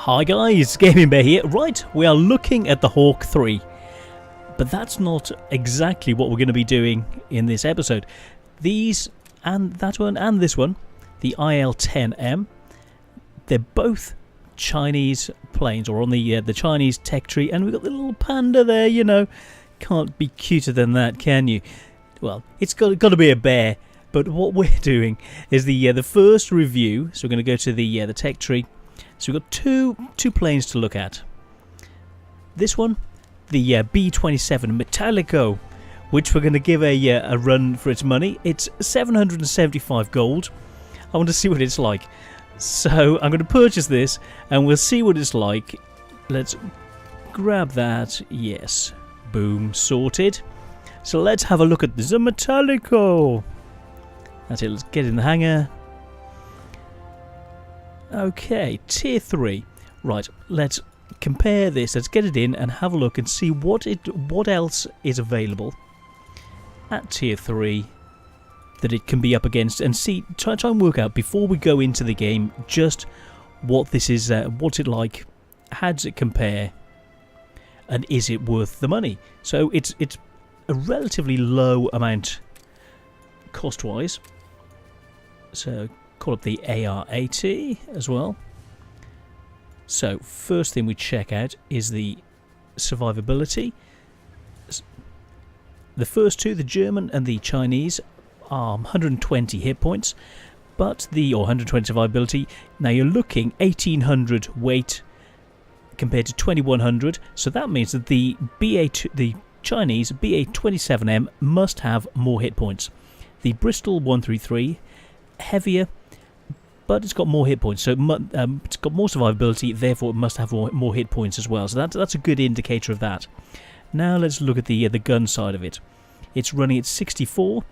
Hi guys, Gaming Bear here. Right, we are looking at the Hawk 3. But that's not exactly what we're going to be doing in this episode. These, and that one, and this one, the IL-10M, they're both Chinese planes, or on the Chinese tech tree, and we've got the little panda there, you know. Can't be cuter than that, can you? Well, it's got to be a bear, but what we're doing is the first review, so we're going to go to the tech tree. So we've got two planes to look at. This one, the B-27 Metallico, which we're going to give a run for its money. It's 775 gold. I want to see what it's like. So I'm going to purchase this and we'll see what it's like. Let's grab that. Yes. Boom. Sorted. So let's have a look at the Metallico. That's it. Let's get in the hangar. Okay, tier 3. Right, let's compare this. Let's get it in and have a look and see what else is available at tier 3 that it can be up against, and see try and work out before we go into the game just what this is, what's it like, how does it compare, and is it worth the money? So it's a relatively low amount cost-wise. So call up the AR-80 as well. So first thing we check out is the survivability. The first two, the German and the Chinese, are 120 hit points, but or 120 survivability. Now you're looking 1800 weight compared to 2100, so that means that the Chinese BA-27M must have more hit points. The Bristol 133 heavier, but it's got more hit points, so it's got more survivability, therefore it must have more hit points as well. So that's a good indicator of that. Now let's look at the gun side of it. It's running at 64.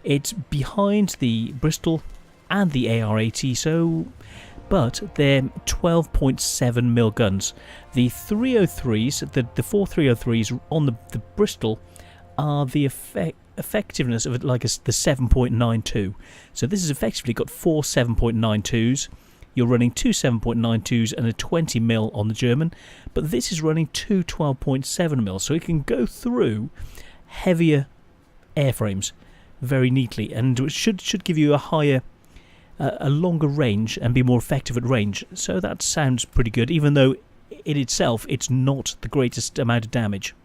It's behind the Bristol and the AR-80, but they're 12.7mm guns. The 303s, the four 303s on the Bristol are the effectiveness of it like the 7.92. So this has effectively got four 7.92s. You're running two 7.92s and a 20mm on the German, but this is running two 12.7mm, so it can go through heavier airframes very neatly, and it should give you a longer range and be more effective at range. So that sounds pretty good, even though in itself it's not the greatest amount of damage.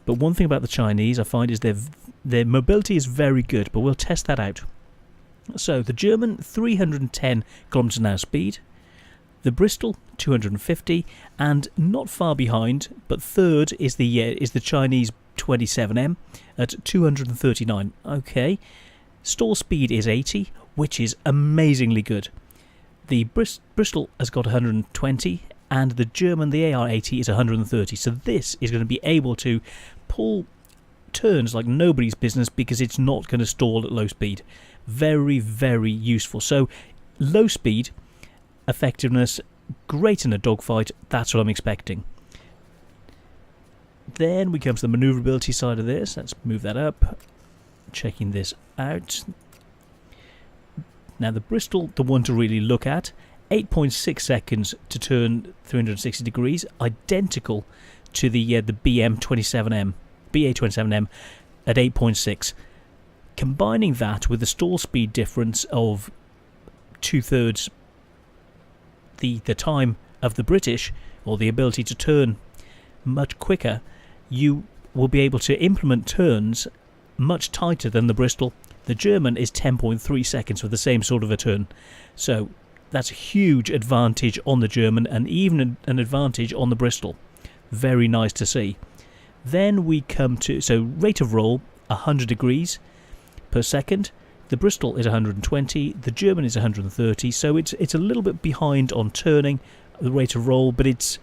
But one thing about the Chinese I find is their mobility is very good, but we'll test that out. So the German 310 km/h speed, the Bristol 250, and not far behind, but third is the Chinese 27M at 239. Okay, stall speed is 80, which is amazingly good. The Bristol has got 120. And the German, the AR-80, is 130. So this is going to be able to pull turns like nobody's business because it's not going to stall at low speed. Very, very useful. So low speed, effectiveness, great in a dogfight. That's what I'm expecting. Then we come to the maneuverability side of this. Let's move that up. Checking this out. Now the Bristol, the one to really look at. 8.6 seconds to turn 360 degrees, identical to the BA-27M at 8.6. Combining that with the stall speed difference of 2/3 the time of the British, or the ability to turn much quicker, you will be able to implement turns much tighter than the Bristol. The German is 10.3 seconds for the same sort of a turn. So that's a huge advantage on the German, and even an advantage on the Bristol. Very nice to see. Then we come to, so rate of roll 100 degrees per second. The Bristol is 120, the German is 130, so it's a little bit behind on turning the rate of roll, but it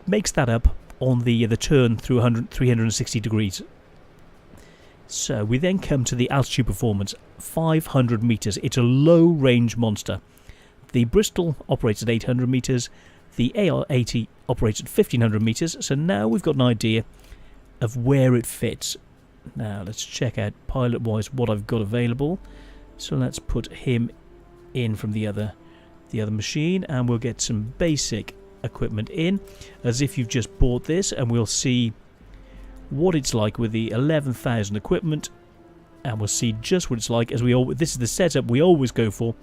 makes that up on the turn through 360 degrees. So we then come to the altitude performance, 500 meters. It's a low range monster. The Bristol operates at 800 meters, the AR-80 operates at 1500 meters, so now we've got an idea of where it fits. Now let's check out pilot-wise what I've got available. So let's put him in from the other the other machine, and we'll get some basic equipment in, as if you've just bought this, and we'll see what it's like with the 11,000 equipment, and we'll see just what it's like as this is the setup we always go for,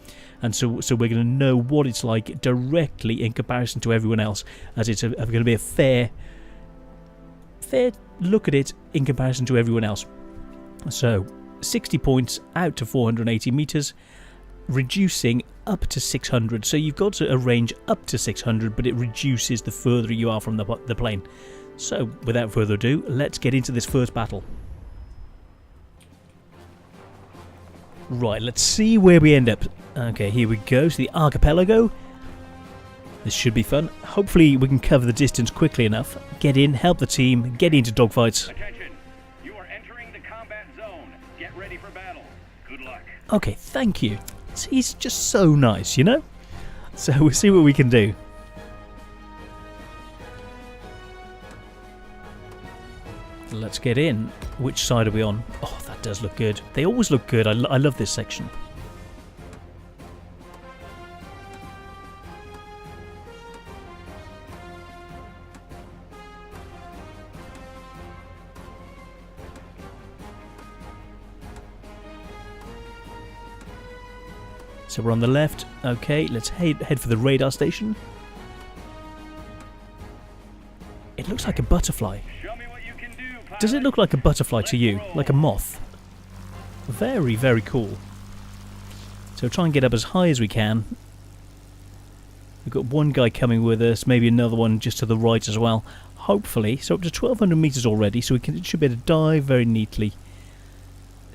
and so we're going to know what it's like directly in comparison to everyone else, as it's going to be a fair look at it in comparison to everyone else. So 60 points out to 480 meters, reducing up to 600. So you've got a range up to 600, but it reduces the further you are from the plane. So without further ado, let's get into this first battle. Right, let's see where we end up. Okay, here we go. So the archipelago. This should be fun. Hopefully we can cover the distance quickly enough. Get in, help the team, get into dogfights. Attention! You are entering the combat zone. Get ready for battle. Good luck. Okay, thank you. He's just so nice, you know? So we'll see what we can do. Let's get in. Which side are we on? Oh, that does look good. They always look good. I love this section. So we're on the left. Okay, let's head for the radar station. It looks like a butterfly. Show me what you can do, pilot. Does it look like a butterfly to you? Like a moth? Very, very cool. So try and get up as high as we can. We've got one guy coming with us, maybe another one just to the right as well. Hopefully. So up to 1,200 meters already, so we should be able to dive very neatly.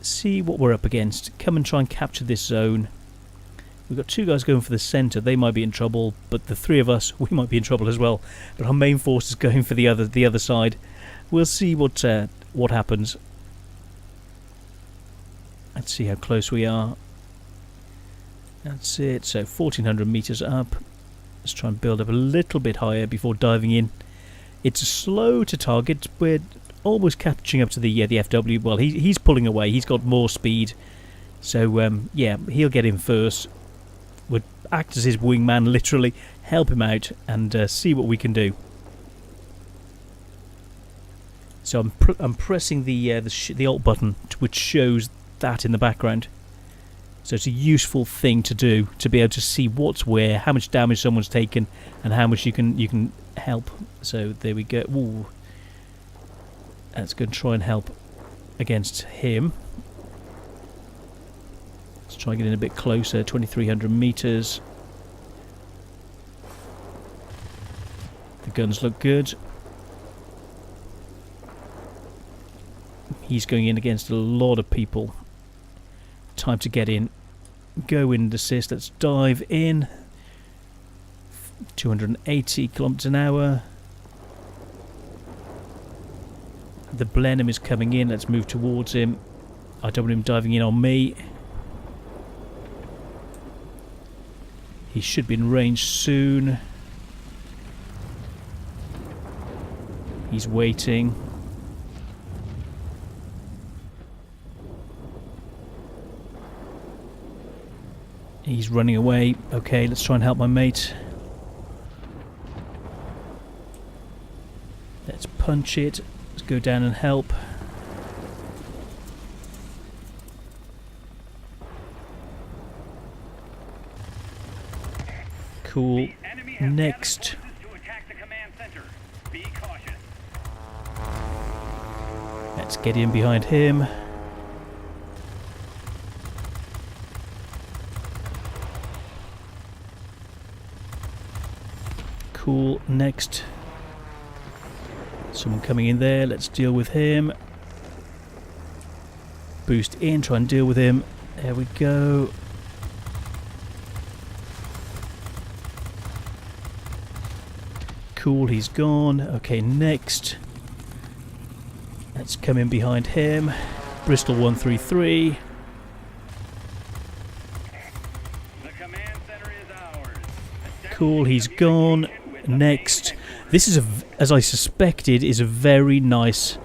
See what we're up against. Come and try and capture this zone. We've got two guys going for the centre. They might be in trouble, but the three of us, we might be in trouble as well. But our main force is going for the other side. We'll see what happens. Let's see how close we are. That's it. So 1,400 meters up. Let's try and build up a little bit higher before diving in. It's slow to target. We're almost catching up to the FW. Well, he's pulling away. He's got more speed. So yeah, he'll get in first. We'll act as his wingman, literally, help him out, and see what we can do. So I'm pressing the Alt button, which shows that in the background. So it's a useful thing to do, to be able to see what's where, how much damage someone's taken, and how much you can help. So there we go. Ooh. Let's go and try and help against him. Let's try and get in a bit closer, 2,300 meters. The guns look good. He's going in against a lot of people. Time to get in. Go in and assist. Let's dive in. 280 kilometers an hour. The Blenheim is coming in. Let's move towards him. I don't want him diving in on me. He should be in range soon. He's waiting. He's running away. Okay, let's try and help my mate. Let's punch it. Let's go down and help. Cool. Next. Let's get in behind him. Cool. Next. Someone coming in there. Let's deal with him. Boost in. Try and deal with him. There we go. Cool, he's gone. Okay, next. Let's come in behind him. Bristol 133. The command center is ours. Cool, he's gone. Next. This is, as I suspected, is a very nice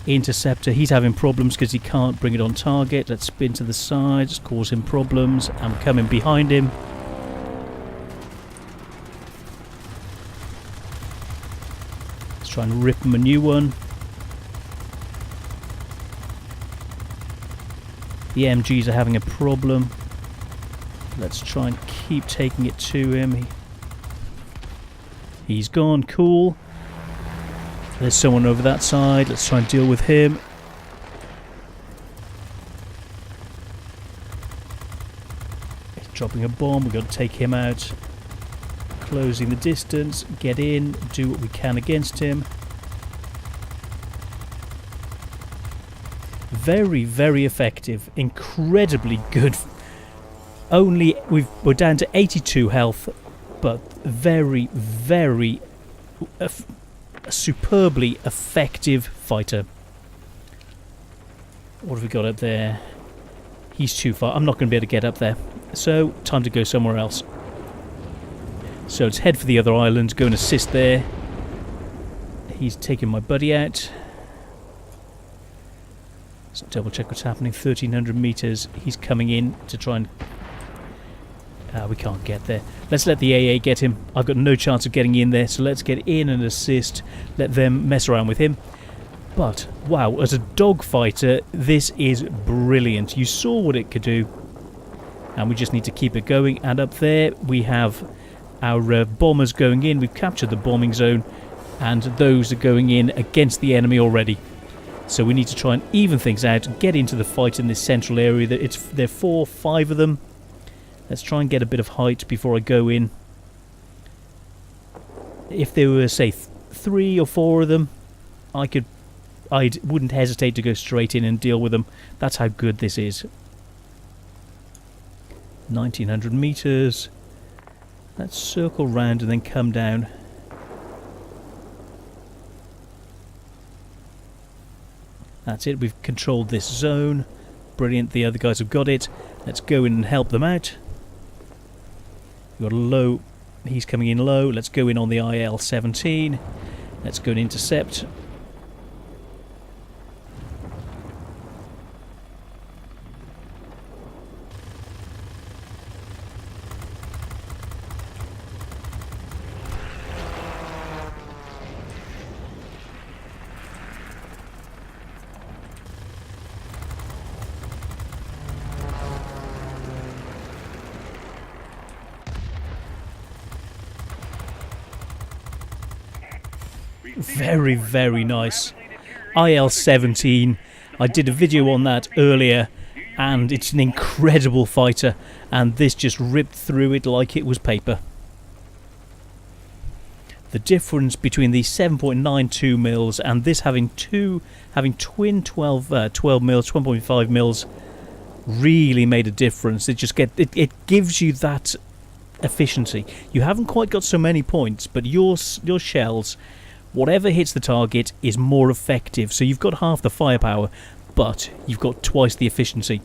Interceptor, he's having problems because he can't bring it on target. Let's spin to the side, just cause him problems. I'm coming behind him. Let's try and rip him a new one. The MGs are having a problem. Let's try and keep taking it to him. He's gone, cool. There's someone over that side. Let's try and deal with him. He's dropping a bomb. We've got to take him out. Closing the distance. Get in. Do what we can against him. Very, very effective. Incredibly good. Only we're down to 82 health, but very, very superbly effective fighter. What have we got up there? He's too far. I'm not going to be able to get up there. So, time to go somewhere else. So let's head for the other island, go and assist there. He's taking my buddy out. Let's double check what's happening. 1300 meters. He's coming in to try and... we can't get there. Let's let the AA get him. I've got no chance of getting in there, so let's get in and assist. Let them mess around with him. But, wow, as a dogfighter, this is brilliant. You saw what it could do. And we just need to keep it going. And up there, we have our bombers going in. We've captured the bombing zone. And those are going in against the enemy already. So we need to try and even things out, get into the fight in this central area. There are 4 or 5 of them. Let's try and get a bit of height before I go in. If there were, say, 3 or 4 of them, I wouldn't hesitate to go straight in and deal with them. That's how good this is. 1900 meters. Let's circle round and then come down. That's it, we've controlled this zone. Brilliant, the other guys have got it. Let's go in and help them out. We've got a low, he's coming in low. Let's go in on the IL-17. Let's go and intercept. Very, very nice. IL-17. I did a video on that earlier, and it's an incredible fighter, and this just ripped through it like it was paper. The difference between the 7.92 mils and this having twin 12 mils, 12.5 mils, really made a difference. It gives you that efficiency. You haven't quite got so many points, but your shells, whatever hits the target, is more effective. So you've got half the firepower, but you've got twice the efficiency.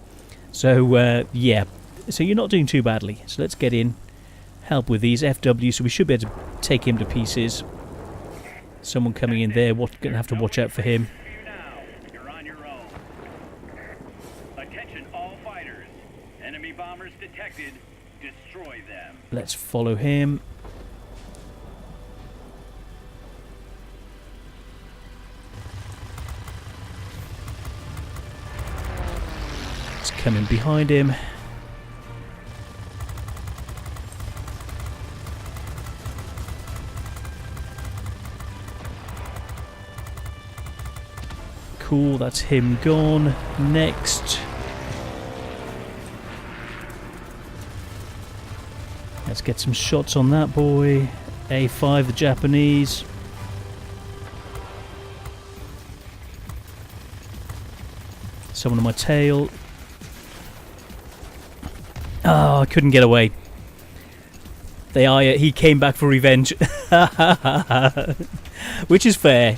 So yeah, so you're not doing too badly. So let's get in, help with these FW. So we should be able to take him to pieces. Someone coming in there. We're going to have to watch out for him. You're on your own. Attention all fighters. Enemy bombers detected. Destroy them. Let's follow him. Let's come in behind him. Cool, that's him gone. Next. Let's get some shots on that boy. A5, the Japanese. Someone on my tail. Oh, I couldn't get away. He came back for revenge. Which is fair.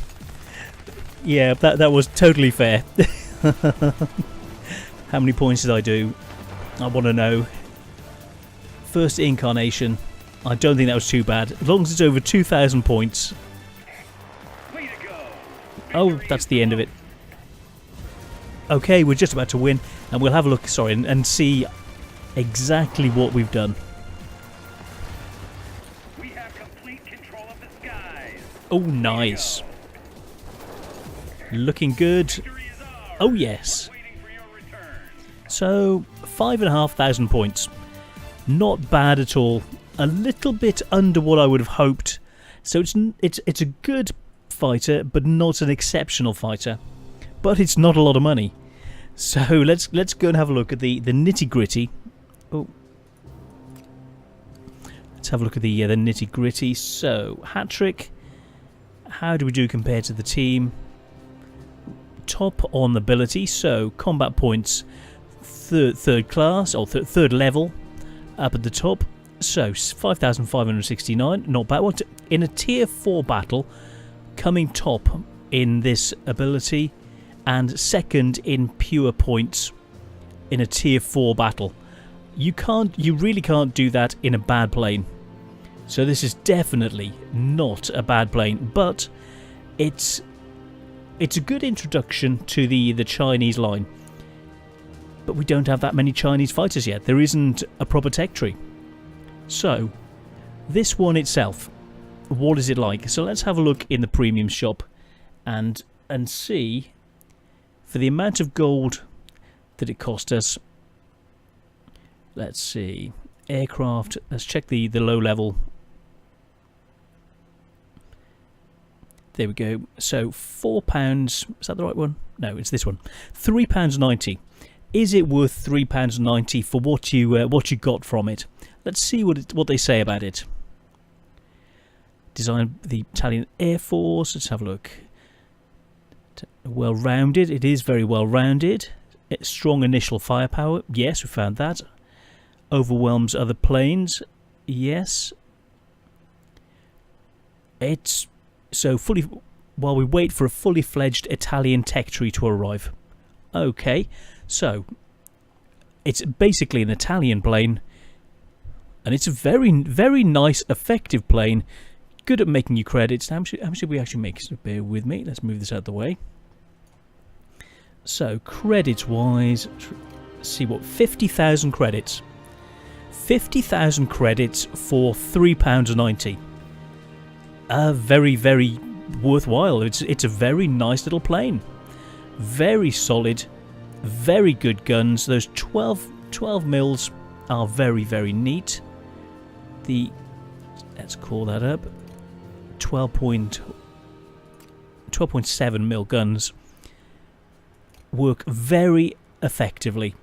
Yeah, that was totally fair. How many points did I do? I want to know. First incarnation. I don't think that was too bad. As long as it's over 2,000 points. Way to go. Oh, that's the end of it. Okay, we're just about to win, and we'll have a look, sorry, and see exactly what we've done. We have complete control of the skies. Oh, nice. Looking good. Victory is ours. Oh, yes. Waiting for your return. So, 5,500 points. Not bad at all. A little bit under what I would have hoped. So it's a good fighter, but not an exceptional fighter. But it's not a lot of money. So let's go and have a look at the nitty gritty. Oh, let's have a look at the nitty gritty. So hat trick. How do we do compared to the team? Top on ability. So combat points, third class or third level, up at the top. So 5,569. Not bad. What in a tier 4 battle, coming top in this ability. And second in pure points in a tier 4 battle. You really can't do that in a bad plane. So this is definitely not a bad plane, but it's a good introduction to the Chinese line. But we don't have that many Chinese fighters yet. There isn't a proper tech tree. So this one itself, what is it like? So let's have a look in the premium shop and see. For the amount of gold that it cost us, let's see, aircraft, let's check the low level. There we go. So £4, is that the right one? No, it's this one. £3.90. Is it worth £3.90 for what you got from it? Let's see what they say about it. Designed the Italian Air Force. Let's have a look. Well-rounded. It is very well-rounded. Strong initial firepower. Yes, we found that. Overwhelms other planes. Yes. It's so fully. While we wait for a fully fledged Italian tech tree to arrive. Okay, so it's basically an Italian plane, and it's a very, very nice, effective plane. Good at making you credits. How much did we actually make? So bear with me. Let's move this out of the way. So credits wise, see what 50,000 credits. 50,000 credits for £3.90. Very, very worthwhile. It's a very nice little plane. Very solid. Very good guns. Those 12 mils are very, very neat. Let's call that up. 12.7 mil guns work very effectively,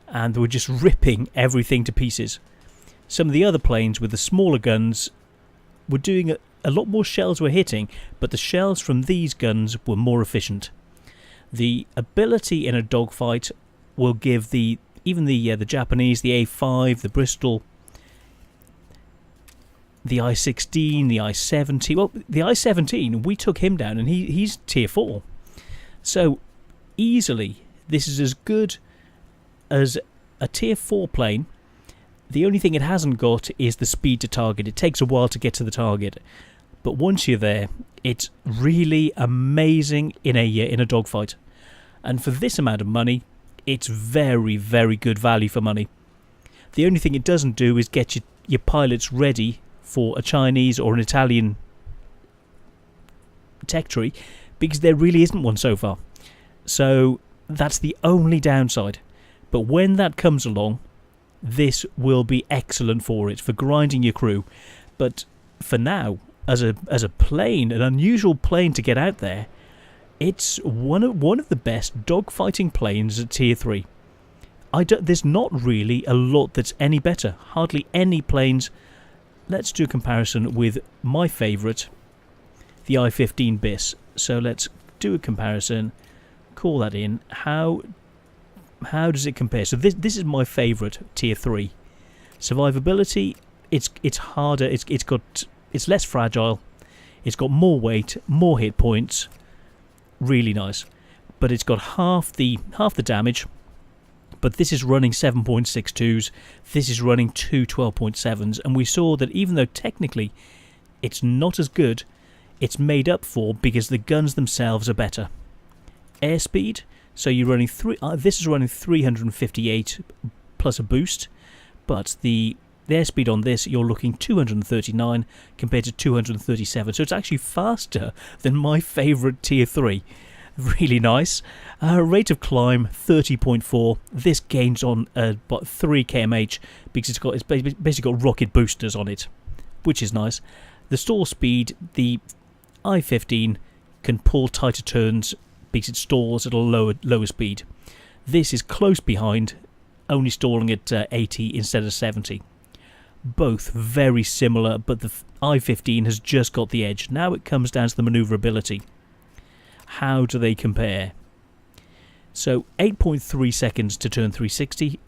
and we're just ripping everything to pieces. Some of the other planes with the smaller guns were doing a lot more shells were hitting, but the shells from these guns were more efficient. The ability in a dogfight will give even the Japanese, the A5, the Bristol, the I-16, the I-70. Well, the I-17, we took him down, and he's tier 4. So easily, this is as good as a tier 4 plane. The only thing it hasn't got is the speed to target. It takes a while to get to the target, but once you're there, it's really amazing in a dogfight. And for this amount of money, it's very, very good value for money. The only thing it doesn't do is get your pilots ready for a Chinese or an Italian tech tree, because there really isn't one so far. So that's the only downside. But when that comes along, this will be excellent for it, for grinding your crew. But for now, as a plane, an unusual plane to get out there, it's one of the best dogfighting planes at tier 3. There's not really a lot that's any better. Hardly any planes. Let's do a comparison with my favourite, the I-15 BIS. So let's do a comparison. Call that in. How does it compare? So this is my favourite tier 3. Survivability, it's harder. It's less fragile. It's got more weight, more hit points. Really nice, but it's got half the damage. But this is running 7.62s. This is running two 12.7s, and we saw that even though technically it's not as good, it's made up for because the guns themselves are better. Airspeed, So you're running this is running 358 plus a boost, but the airspeed on this, you're looking 239 compared to 237. So it's actually faster than my favourite Tier 3. Really nice. Rate of climb 30.4. This gains on about 3 kmh because it's basically got rocket boosters on it, which is nice. The stall speed, the I-15 can pull tighter turns because it stalls at a lower speed. This is close behind, only stalling at 80 instead of 70. Both very similar, but the I-15 has just got the edge. Now it comes down to the manoeuvrability. How do they compare? So 8.3 seconds to turn 360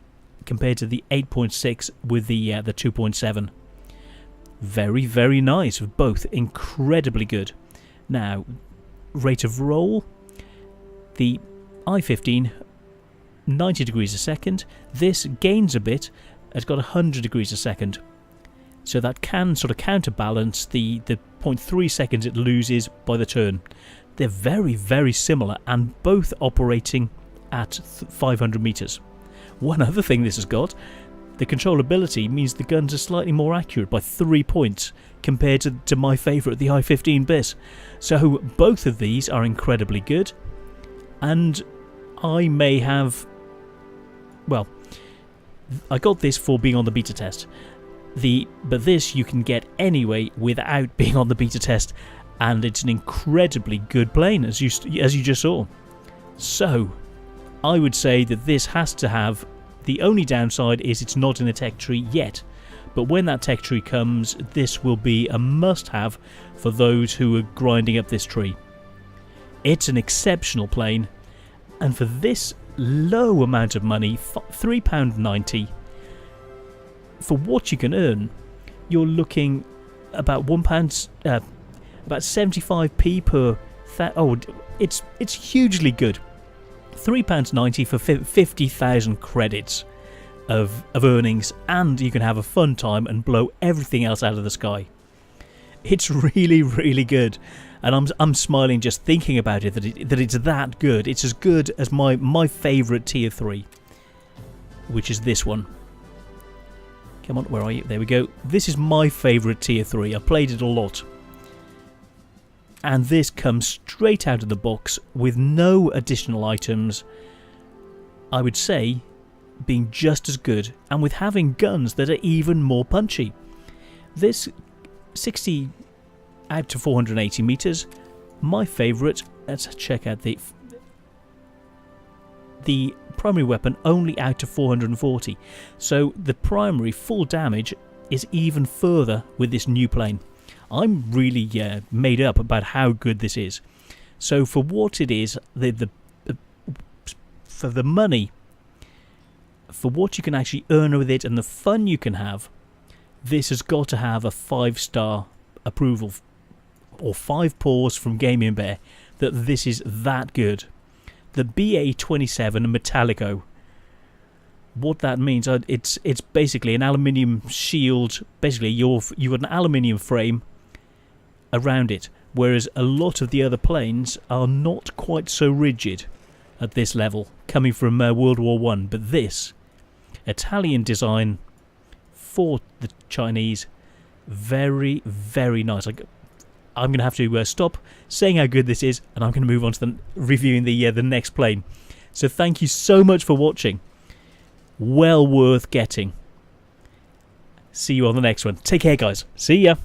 compared to the 8.6 with the 2.7. Very, very nice. Both incredibly good. Now, rate of roll. The I-15, 90 degrees a second. This gains a bit. It's got 100 degrees a second. So that can sort of counterbalance the 0.3 seconds it loses by the turn. They're very, very similar and both operating at 500 meters. One other thing this has got, the controllability means the guns are slightly more accurate by 3 points compared to my favourite, the I-15 BIS. So both of these are incredibly good. And I may have, well, I got this for being on the beta test. But this you can get anyway without being on the beta test, and it's an incredibly good plane as you just saw. So I would say that this has to have, the only downside is it's not in a tech tree yet, but when that tech tree comes, this will be a must-have for those who are grinding up this tree. It's an exceptional plane, and for this low amount of money, £3.90, for what you can earn, you're looking about £1, about 75p per. It's hugely good. £3.90 for 50,000 credits of earnings, and you can have a fun time and blow everything else out of the sky. It's really, really good, and I'm smiling just thinking about it that it's that good. It's as good as my favourite Tier 3, which is this one. Come on, where are you? There we go. This is my favourite Tier 3. I played it a lot. And this comes straight out of the box with no additional items. I would say being just as good, and with having guns that are even more punchy. This 60 out to 480 meters, my favourite. Let's check out the primary weapon only out to 440. So the primary full damage is even further with this new plane. I'm really made up about how good this is. So for what it is, for the money, for what you can actually earn with it and the fun you can have, this has got to have a 5-star approval or 5 paws from Gaming Bear that this is that good. The BA-27 Metallico, what that means, it's basically an aluminium shield. Basically, you've got an aluminium frame around it, whereas a lot of the other planes are not quite so rigid at this level, coming from World War One. But this Italian design for the Chinese, very, very nice. I'm going to have to stop saying how good this is, and I'm going to move on to reviewing the next plane. So thank you so much for watching. Well worth getting. See you on the next one. Take care, guys. See ya.